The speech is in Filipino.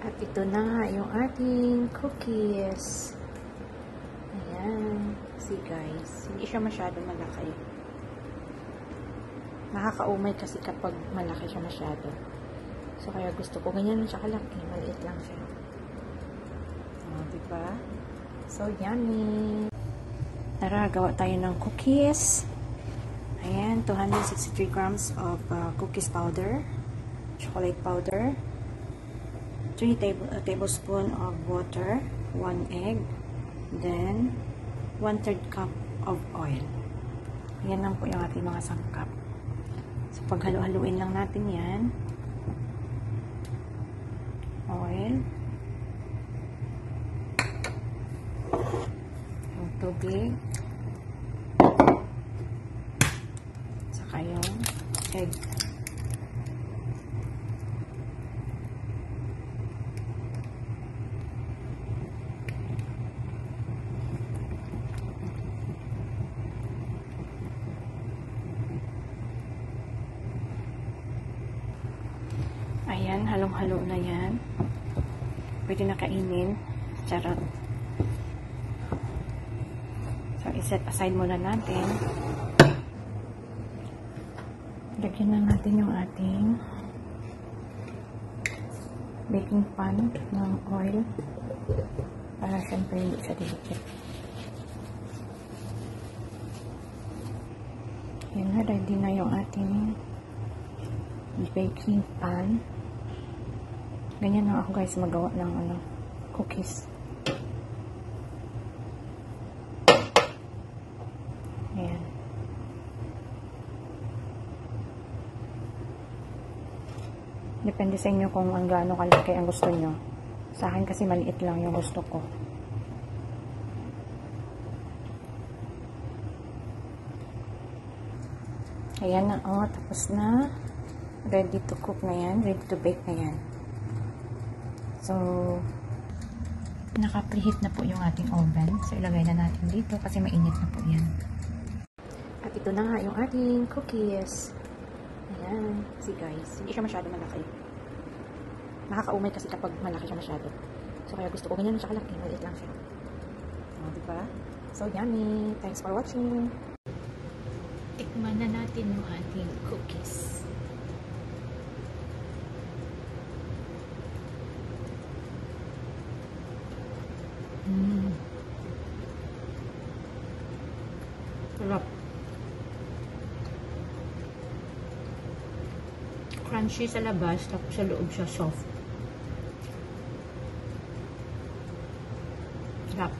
At ito na nga yung ating cookies. Ayan. See guys, hindi siya masyado malaki. Nakakaumay kasi kapag malaki siya masyado. So kaya gusto ko ganyan siya kalaki. Maliit lang siya. O, diba? So yummy! Tara, gawa tayo ng cookies. Ayan, 263 grams of cookies powder, chocolate powder, 3 tablespoon of water, 1 egg, then 1/3 cup of oil. Yan lang po yung ating mga sangkap. So, paghalo-haluin lang natin yan. Oil. Yung tubig. Saka yung egg. Ayan, halong-halo na yan. Pwede na kainin. Charot. So, iset aside muna natin. Lagyan na natin yung ating baking pan ng oil para syempre hindi siya didikit. Ayan na, ready na yung ating baking pan. Ganyan na ako guys magawa ng cookies. Ayan. Depende sa inyo kung ang gaano kalaki ang gusto nyo. Sa akin kasi maliit lang yung gusto ko. Ayan na, oh, tapos na. Ready to cook na yan. Ready to bake na yan. So, naka-preheat na po yung ating oven. So, ilagay na natin dito kasi mainit na po yan. At ito na nga yung ating cookies. Ayan. See guys, hindi siya masyado malaki. Nakakaumay kasi kapag malaki siya masyado. So, kaya gusto ko ganyan siya kalaki. Maliit lang siya. O, diba? So, yummy. Thanks for watching. Tikman na natin yung ating cookies. Sarap. Crunchy sa labas, tapos sa loob siya soft. Sarap.